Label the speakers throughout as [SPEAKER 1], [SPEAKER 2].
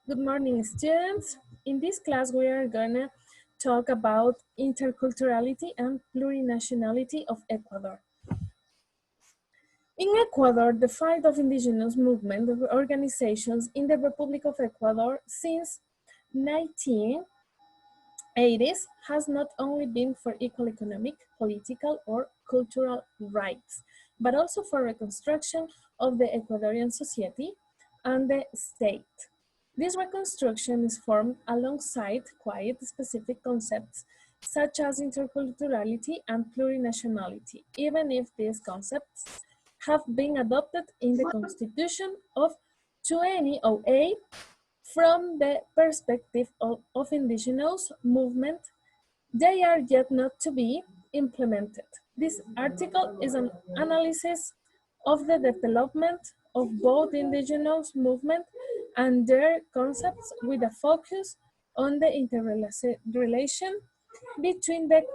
[SPEAKER 1] Good morning, students. In this class, we are gonna talk about interculturality and plurinationality of Ecuador. In Ecuador, the fight of indigenous movement of organizations in the Republic of Ecuador since 1980s has not only been for equal economic, political, or cultural rights, but also for reconstruction of the Ecuadorian society and the state. This reconstruction is formed alongside quite specific concepts such as interculturality and plurinationality, even if these concepts have been adopted in the Constitution of 2008 from the perspective of indigenous movement. They are yet not to be implemented. This article is an analysis of the development of both indigenous movement and their concepts with a focus on the interrelation between the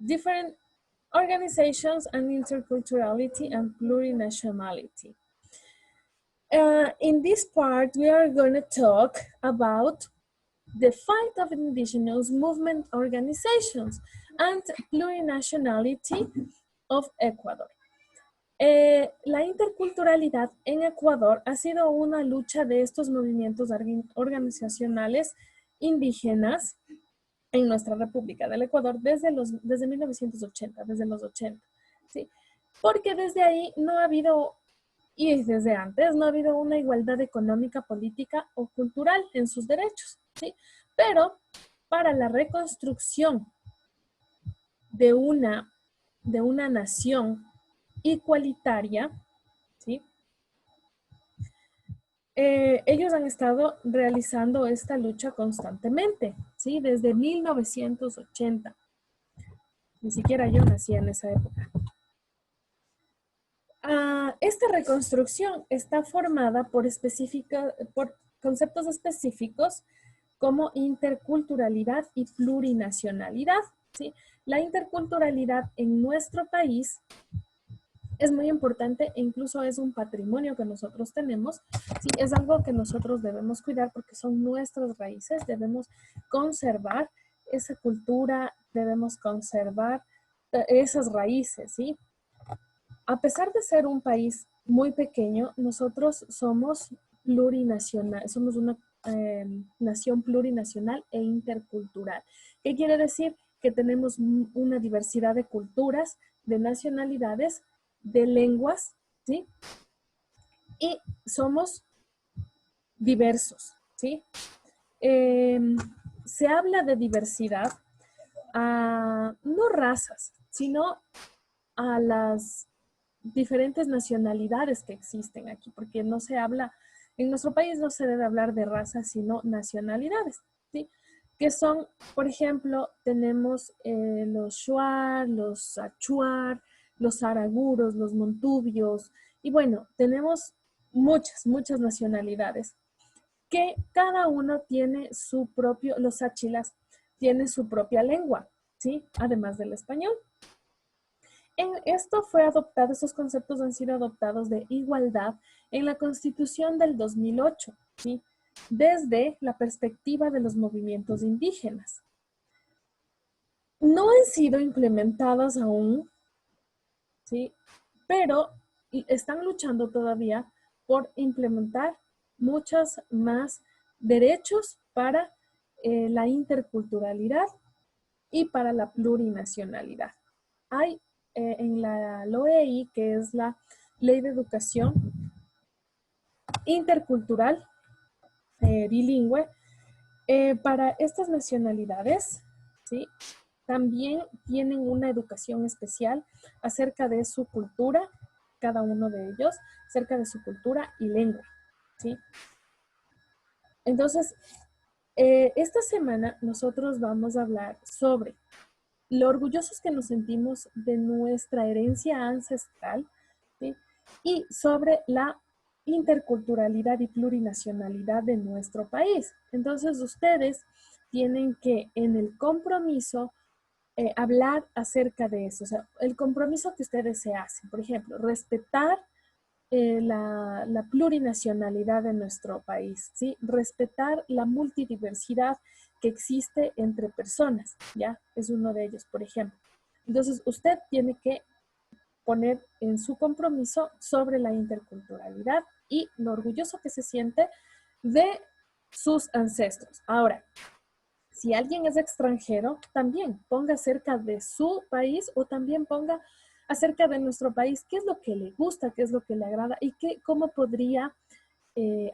[SPEAKER 1] different organizations and interculturality and plurinationality. In this part, we are going to talk about the fight of indigenous movement organizations and plurinationality of Ecuador. La interculturalidad en Ecuador ha sido una lucha de estos movimientos organizacionales indígenas en nuestra República del Ecuador desde 1980, desde los 80, ¿sí? Porque desde ahí no ha habido, y desde antes, no ha habido una igualdad económica, política o cultural en sus derechos, ¿sí? Pero para la reconstrucción de una nación igualitaria, ¿sí? Ellos han estado realizando esta lucha constantemente, ¿sí? Desde 1980. Ni siquiera yo nací en esa época. Esta reconstrucción está formada por conceptos específicos como interculturalidad y plurinacionalidad, ¿sí? La interculturalidad en nuestro país es muy importante e incluso es un patrimonio que nosotros tenemos, ¿sí? Es algo que nosotros debemos cuidar porque son nuestras raíces, debemos conservar esa cultura, debemos conservar esas raíces, ¿sí? A pesar de ser un país muy pequeño, nosotros somos plurinacional, somos una nación plurinacional e intercultural. ¿Qué quiere decir? Que tenemos una diversidad de culturas, de nacionalidades, de lenguas, ¿sí? Y somos diversos, ¿sí? Se habla de diversidad a no razas, sino a las diferentes nacionalidades que existen aquí, porque no se habla, en nuestro país no se debe hablar de razas, sino nacionalidades, ¿sí? Que son, por ejemplo, tenemos los shuar, los achuar, los araguros, los montubios, y bueno, tenemos muchas nacionalidades, que cada uno tiene su propio, los achilas tienen su propia lengua, ¿sí? Además del español. Estos conceptos han sido adoptados de igualdad en la Constitución del 2008, ¿sí? Desde la perspectiva de los movimientos indígenas. No han sido implementados aún, ¿sí? Pero están luchando todavía por implementar muchos más derechos para la interculturalidad y para la plurinacionalidad. Hay en la LOEI, que es la Ley de Educación Intercultural Bilingüe, para estas nacionalidades, ¿sí? También tienen una educación especial acerca de su cultura, cada uno de ellos, acerca de su cultura y lengua, ¿sí? Entonces, esta semana nosotros vamos a hablar sobre lo orgullosos que nos sentimos de nuestra herencia ancestral, ¿sí? Y sobre la interculturalidad y plurinacionalidad de nuestro país. Entonces, ustedes tienen que, en el compromiso, hablar acerca de eso. O sea, el compromiso que ustedes se hacen, por ejemplo, respetar la plurinacionalidad de nuestro país, ¿sí? Respetar la multidiversidad que existe entre personas, ¿ya? Es uno de ellos, por ejemplo. Entonces, usted tiene que poner en su compromiso sobre la interculturalidad y lo orgulloso que se siente de sus ancestros. Ahora, si alguien es extranjero, también ponga acerca de su país o también ponga acerca de nuestro país, qué es lo que le gusta, qué es lo que le agrada y cómo podría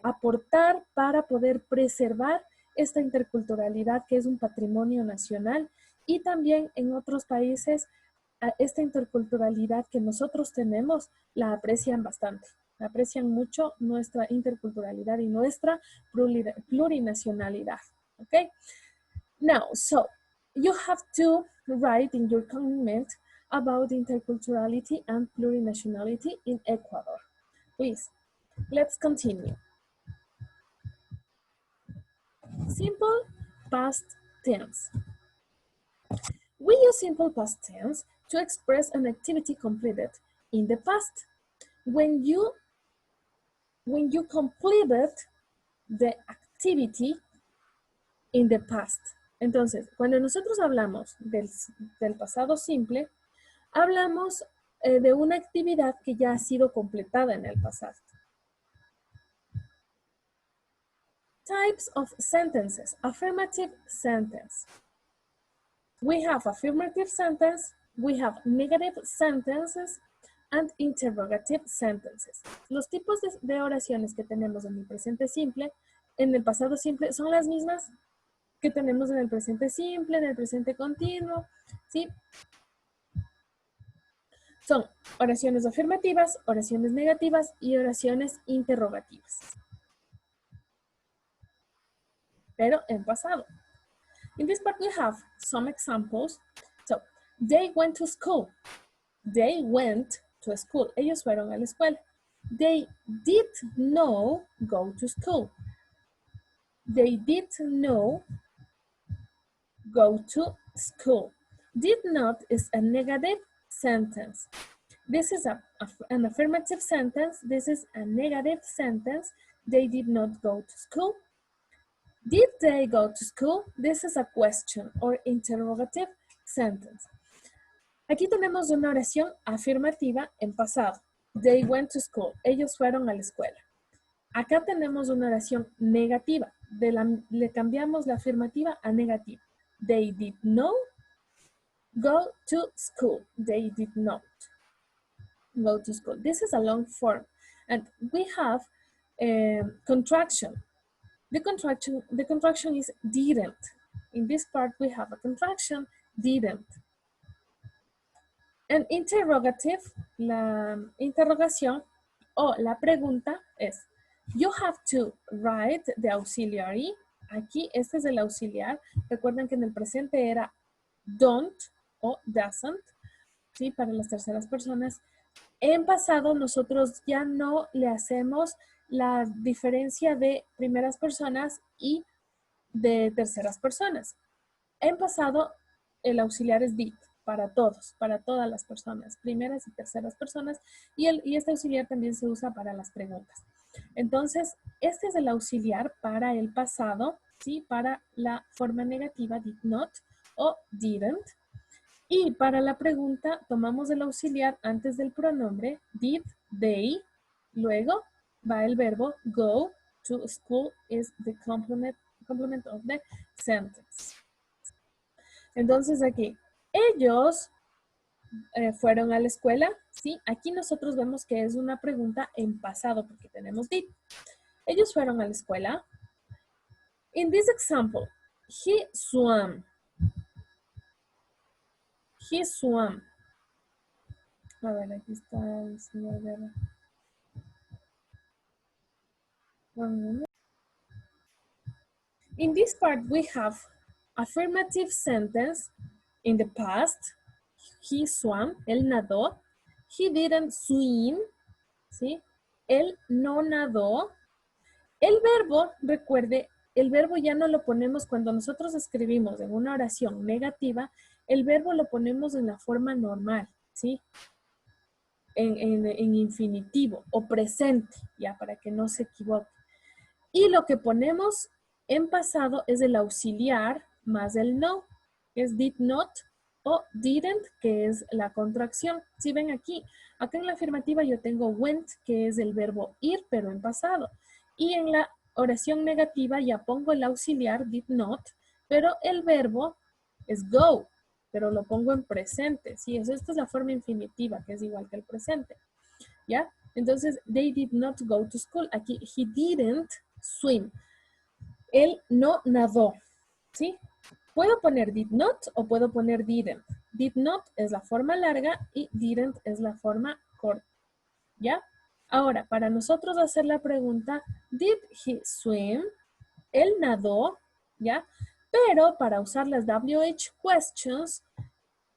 [SPEAKER 1] aportar para poder preservar esta interculturalidad que es un patrimonio nacional y también en otros países esta interculturalidad que nosotros tenemos la aprecian bastante, aprecian mucho nuestra interculturalidad y nuestra plurinacionalidad, ¿ok? Now, so you have to write in your comment about interculturality and plurinationality in Ecuador. Please, let's continue. Simple past tense. We use simple past tense to express an activity completed in the past. When you completed the activity in the past. Entonces, cuando nosotros hablamos del pasado simple, hablamos de una actividad que ya ha sido completada en el pasado. Types of sentences. Affirmative sentence. We have affirmative sentence, we have negative sentences, and interrogative sentences. Los tipos de oraciones que tenemos en el presente simple, en el pasado simple, son las mismas que tenemos en el presente simple, en el presente continuo, ¿sí? Son oraciones afirmativas, oraciones negativas y oraciones interrogativas. Pero en pasado. In this part we have some examples. So, they went to school. They went to school. Ellos fueron a la escuela. They did not go to school. They did not go to school. Did not is a negative sentence. This is an affirmative sentence. This is a negative sentence. They did not go to school. Did they go to school? This is a question or interrogative sentence. Aquí tenemos una oración afirmativa en pasado. They went to school. Ellos fueron a la escuela. Acá tenemos una oración negativa. Le cambiamos la afirmativa a negativa. They did not go to school. They did not go to school. This is a long form. And we have contraction. The contraction is didn't. In this part, we have a contraction, didn't. An interrogative, la interrogación o la pregunta es, you have to write the auxiliary. Aquí, este es el auxiliar. Recuerden que en el presente era don't o doesn't, ¿sí? Para las terceras personas. En pasado, nosotros ya no le hacemos la diferencia de primeras personas y de terceras personas. En pasado, el auxiliar es did para todos, para todas las personas, primeras y terceras personas, y este auxiliar también se usa para las preguntas. Entonces, este es el auxiliar para el pasado, ¿sí? Para la forma negativa, did not o didn't. Y para la pregunta, tomamos el auxiliar antes del pronombre, did, they, luego va el verbo go to school is the complement of the sentence. Entonces aquí, ellos fueron a la escuela, ¿sí? Aquí nosotros vemos que es una pregunta en pasado porque tenemos did. Ellos fueron a la escuela. In this example, he swam. He swam. A ver, aquí está el señor Guerra. In this part, we have affirmative sentence in the past. He swam, él nadó. He didn't swim, ¿sí? Él no nadó. El verbo, recuerde, el verbo ya no lo ponemos cuando nosotros escribimos en una oración negativa, el verbo lo ponemos en la forma normal, ¿sí? en infinitivo o presente, ya, para que no se equivoque. Y lo que ponemos en pasado es el auxiliar más el no, que es did not, o didn't, que es la contracción. Si ven aquí, acá en la afirmativa yo tengo went, que es el verbo ir, pero en pasado. Y en la oración negativa ya pongo el auxiliar did not, pero el verbo es go, pero lo pongo en presente. Sí, esta es la forma infinitiva, que es igual que el presente. ¿Ya? Entonces, they did not go to school. Aquí, he didn't swim. Él no nadó. ¿Sí? Puedo poner did not o puedo poner didn't. Did not es la forma larga y didn't es la forma corta. ¿Ya? Ahora, para nosotros hacer la pregunta, did he swim? Él nadó, ¿ya? Pero para usar las WH questions,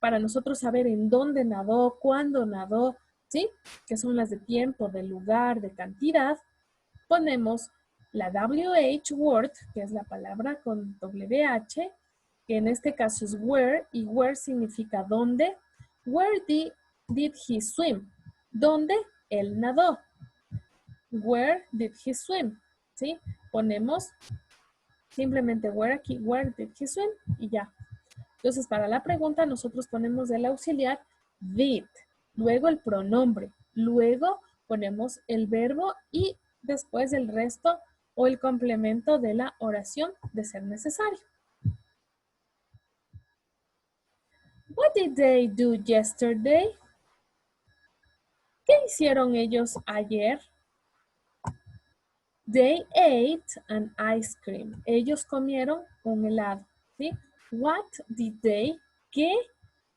[SPEAKER 1] para nosotros saber en dónde nadó, cuándo nadó, ¿sí? Que son las de tiempo, de lugar, de cantidad, ponemos la WH word, que es la palabra con WH, que en este caso es where, y where significa dónde. Where did he swim? ¿Dónde él nadó? Where did he swim? ¿Sí? Ponemos simplemente where aquí, where did he swim, y ya. Entonces, para la pregunta, nosotros ponemos el auxiliar did, luego el pronombre, luego ponemos el verbo y después el resto o el complemento de la oración de ser necesario. What did they do yesterday? ¿Qué hicieron ellos ayer? They ate an ice cream. Ellos comieron un helado. ¿Sí? What did they? ¿Qué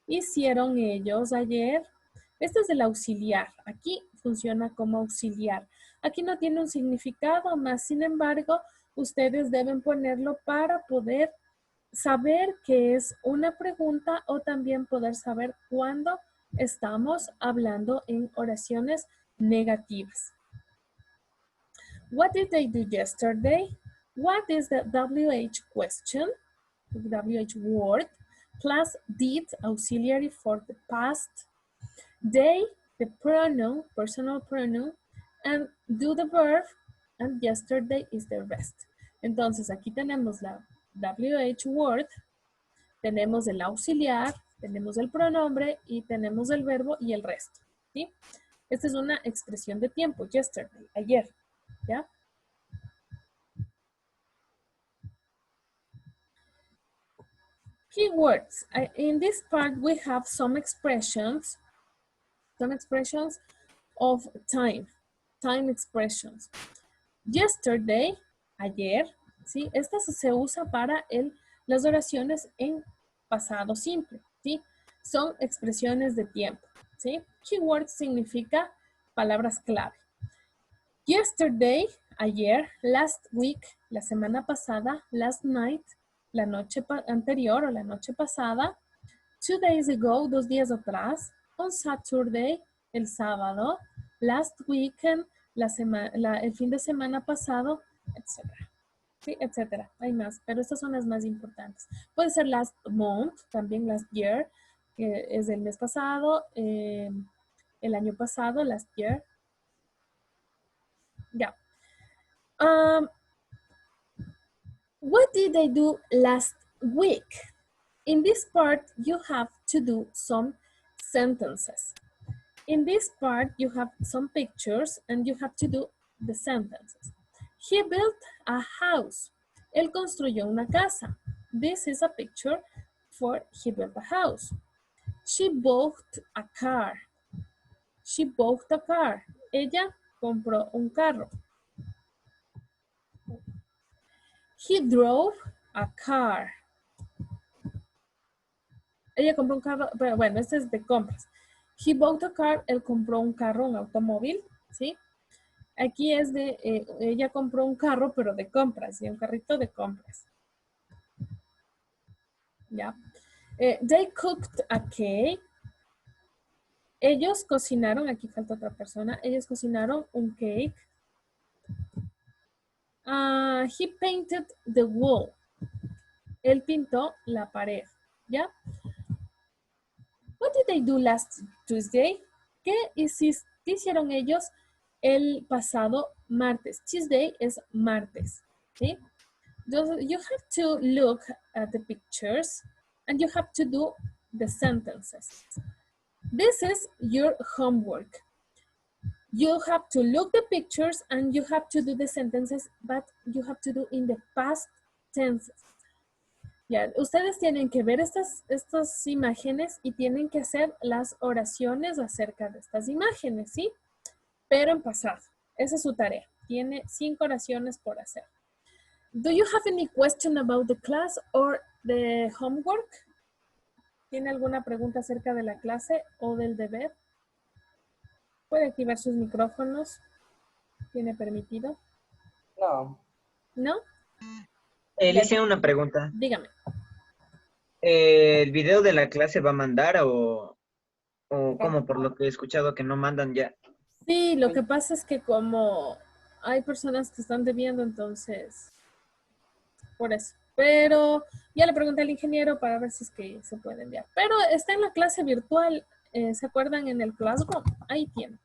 [SPEAKER 1] hicieron ellos ayer? Este es el auxiliar. Aquí funciona como auxiliar. Aquí no tiene un significado más, sin embargo, ustedes deben ponerlo para poder saber que es una pregunta o también poder saber cuándo estamos hablando en oraciones negativas. What did they do yesterday? What is the WH question? WH word plus did, auxiliary for the past. They, the pronoun, personal pronoun, and do the verb, and yesterday is the rest. Entonces, aquí tenemos la WH word, tenemos el auxiliar, tenemos el pronombre y tenemos el verbo y el resto. ¿Sí? Esta es una expresión de tiempo, yesterday, ayer. ¿Ya? Keywords. In this part, we have some expressions of time expressions. Yesterday, ayer, ¿sí? Esta se usa para las oraciones en pasado simple, ¿sí? Son expresiones de tiempo, ¿sí? Keywords significa palabras clave. Yesterday, ayer, last week, la semana pasada, last night, la noche anterior o la noche pasada, 2 days ago, 2 días atrás, on Saturday, el sábado, last weekend, el fin de semana pasado, etc. Sí, etcétera. Hay más, pero estas son las más importantes. Puede ser last month, también last year, que es el mes pasado, el año pasado, last year. Ya. What did they do last week? In this part, you have to do some sentences. In this part, you have some pictures and you have to do the sentences. He built a house. Él construyó una casa. This is a picture for he built a house. She bought a car. She bought a car. Ella compró un carro. He drove a car. Ella compró un carro, pero bueno, este es de compras. He bought a car, él compró un carro, un automóvil, ¿sí? Aquí es de, ella compró un carro, pero de compras, ¿sí? Un carrito de compras. ¿Ya? They cooked a cake. Ellos cocinaron, aquí falta otra persona, ellos cocinaron un cake. He painted the wall. Él pintó la pared, ¿ya? What did they do last Tuesday? ¿Qué hicieron ellos el pasado martes? Tuesday es martes, ¿sí? You have to look at the pictures and you have to do the sentences. This is your homework. You have to look the pictures and you have to do the sentences, but you have to do in the past tenses. Ya, ustedes tienen que ver estas imágenes y tienen que hacer las oraciones acerca de estas imágenes, ¿sí? Pero en pasado. Esa es su tarea. Tiene 5 oraciones por hacer. Do you have any question about the class or the homework? ¿Tiene alguna pregunta acerca de la clase o del deber? Puede activar sus micrófonos. ¿Tiene permitido?
[SPEAKER 2] No.
[SPEAKER 1] ¿No?
[SPEAKER 3] Le hice una pregunta.
[SPEAKER 1] Dígame.
[SPEAKER 3] ¿El video de la clase va a mandar o como por lo que he escuchado que no mandan ya?
[SPEAKER 1] Sí, lo que pasa es que como hay personas que están debiendo, entonces, por eso. Pero ya le pregunté al ingeniero para ver si es que se puede enviar. Pero está en la clase virtual, ¿se acuerdan en el Classroom? Ahí tiene.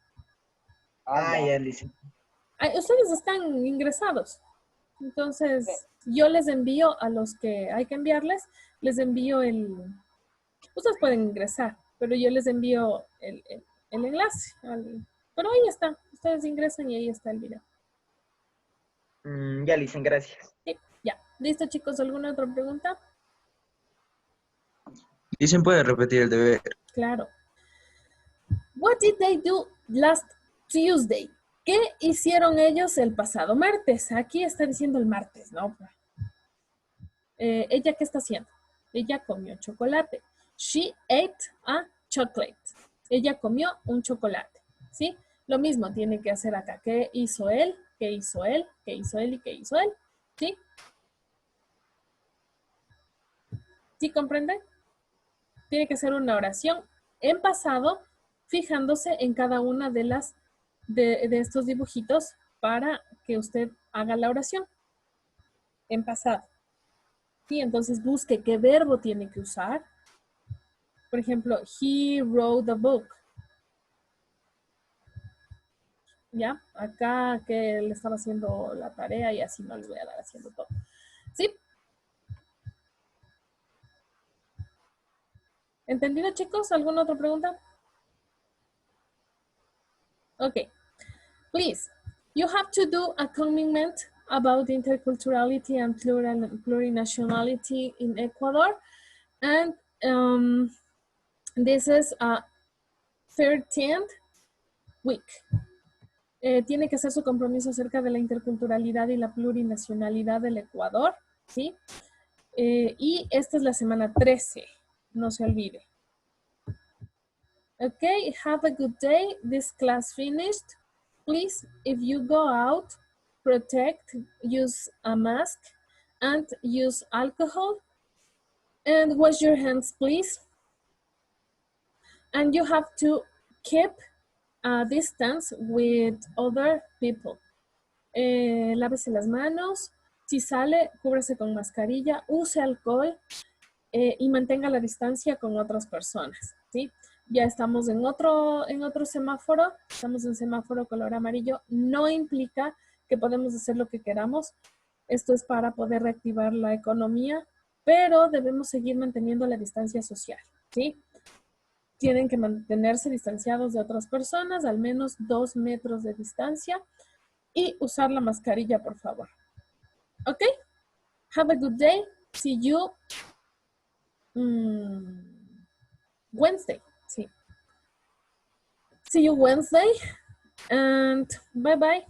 [SPEAKER 3] Ya, dice.
[SPEAKER 1] Ustedes están ingresados. Entonces, yo les envío a los que hay que enviarles, les envío ustedes pueden ingresar, pero yo les envío el enlace. Pero ahí está, ustedes ingresan y ahí está el video.
[SPEAKER 3] Ya, Licen, gracias.
[SPEAKER 1] Sí, ya. ¿Listo, chicos? ¿Alguna otra pregunta?
[SPEAKER 4] Dicen, puede repetir el deber.
[SPEAKER 1] Claro. What did they do last Tuesday? ¿Qué hicieron ellos el pasado martes? Aquí está diciendo el martes, ¿no? ¿Ella qué está haciendo? Ella comió chocolate. She ate a chocolate. Ella comió un chocolate, ¿sí? Lo mismo tiene que hacer acá. ¿Qué hizo él? ¿Qué hizo él? ¿Qué hizo él? ¿Y qué hizo él? ¿Sí? ¿Sí comprende? Tiene que ser una oración en pasado, fijándose en cada una de estos dibujitos para que usted haga la oración en pasado. Sí, entonces busque qué verbo tiene que usar. Por ejemplo, he wrote a book. ¿Ya? Acá que le estaba haciendo la tarea y así no les voy a dar haciendo todo. ¿Sí? ¿Entendido, chicos? ¿Alguna otra pregunta? Okay. Please, you have to do a comment about interculturality and plurinationality in Ecuador. And this is a 13th week. Tiene que hacer su compromiso acerca de la interculturalidad y la plurinacionalidad del Ecuador, ¿sí? Y esta es la semana 13, no se olvide. Okay, have a good day. This class finished. Please, if you go out, protect, use a mask, and use alcohol. And wash your hands, please. And you have to keep a distance with other people. Lávese las manos. Si sale, cúbrase con mascarilla, use alcohol y mantenga la distancia con otras personas, ¿sí? Ya estamos en otro semáforo, estamos en semáforo color amarillo. No implica que podemos hacer lo que queramos. Esto es para poder reactivar la economía, pero debemos seguir manteniendo la distancia social, ¿sí? Tienen que mantenerse distanciados de otras personas, al menos 2 metros de distancia, y usar la mascarilla, por favor. ¿Ok? Have a good day. See you Wednesday. Sí. See you Wednesday and bye bye.